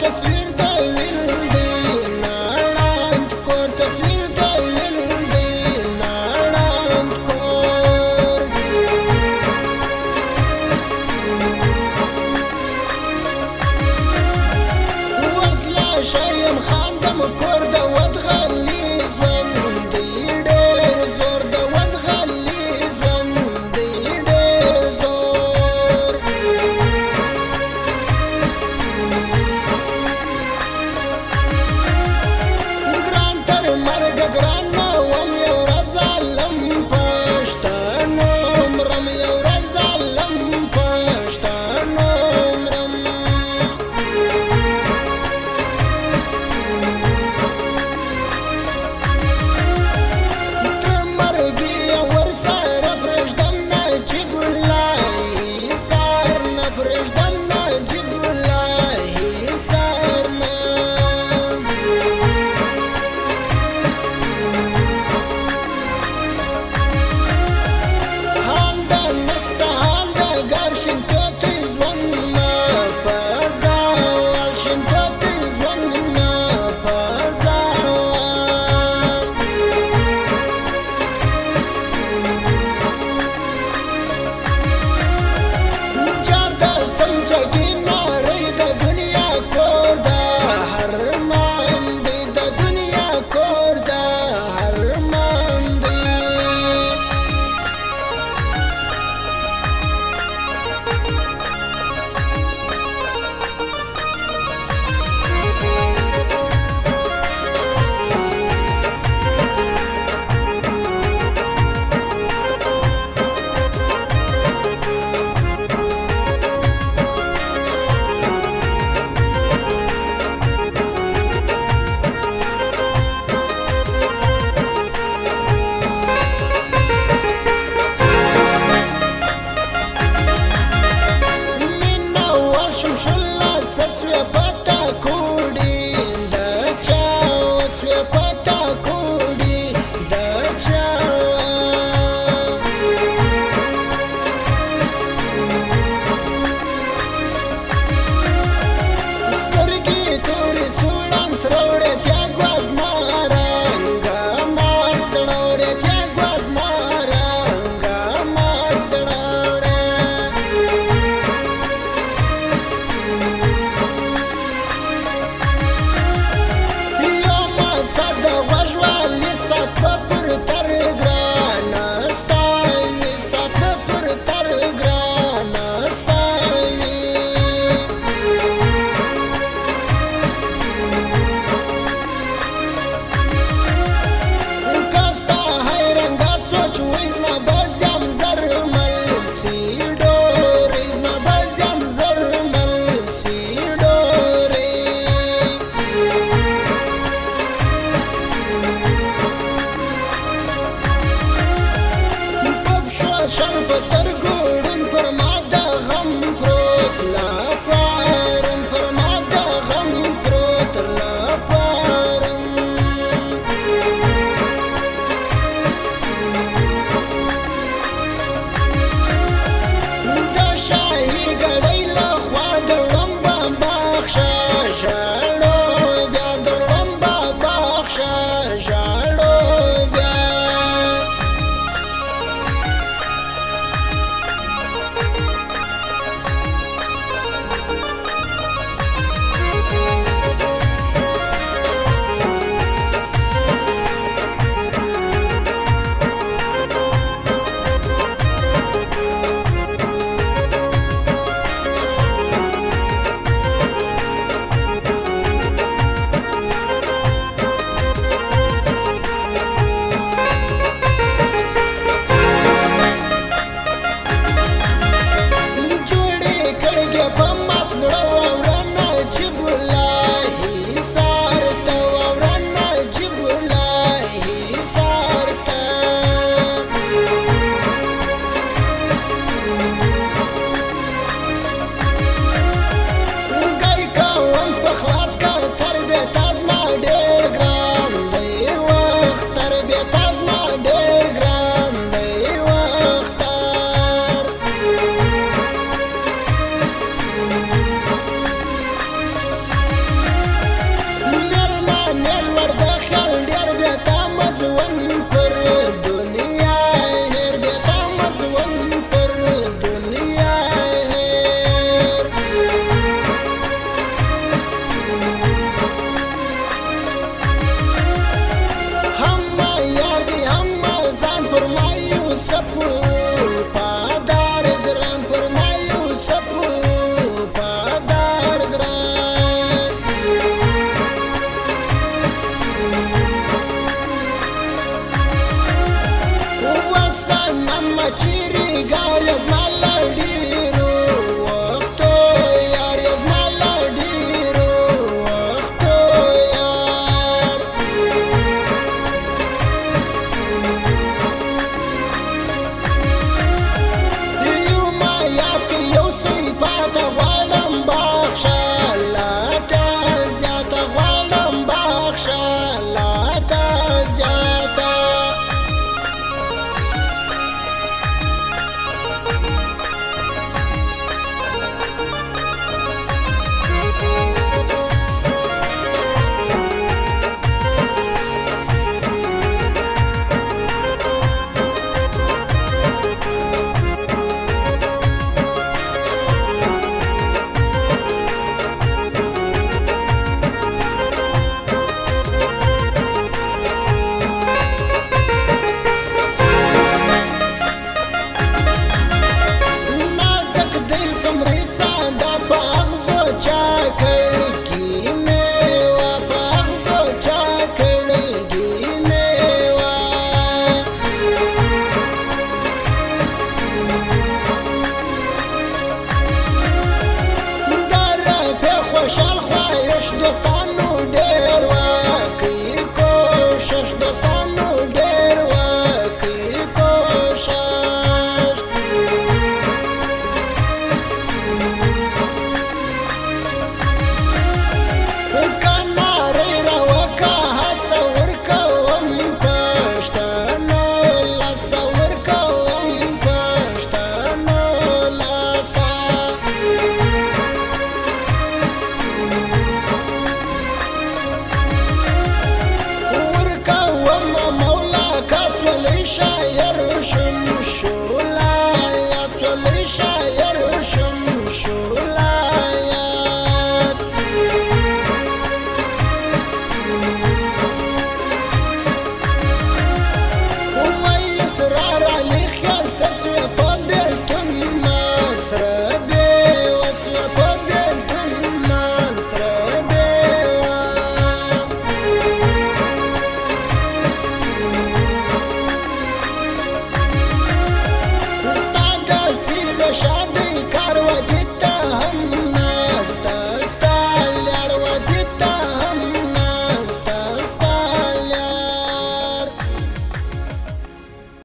تصویر د ویل دی نړند کور تصویر د ویل دی نړند کور وصله شایم خاندم کور د ودغلی ژوند دی ډېر زور د ودغلی ژوند دی ډېر زور ګران تر مرګ ګران نه وم یو ورځ عالم پښتنو مرم یو ورځ عالم پښتنو مرم شمشلا سسوی پتا کوڑی دا چاو سوی پتا کوڑی دا چاو سترگی توری سولان سروڑی تیا گواز مارنگا مار سڑوڑی تیا گواز مارنگا مار سڑوڑی والی سات پر تر گران ستاوی سات پر تر گران ستاوی کاستا حیرنگا سوچ ویزما بازیم زرمل سی ڈور ایزما بازیم زرمل سی ڈوری شم پستر ګوړم پر ما د غم پروت لا پارم پر ما د غم پروت لا پارم د شاهي ګړۍ له خوا د لمبا باخشه ژاړو بیا د لمبا باخشه ژاړو بیا دوستانو ډېر وکړي کوشش دوستانو ډېر وکړي کوشش کنارې راوکه هڅه ورکوم پښتنو لاسه ورکوم پښتنو لاسه ورکوم مولا که سولی شاعر شم شولای سولی شاعر شم شولایت وای اسرار علی خیال سسوی پا بیلتون مسربی وسوی پا بیلتون مسربی شادی کار ودی ته هم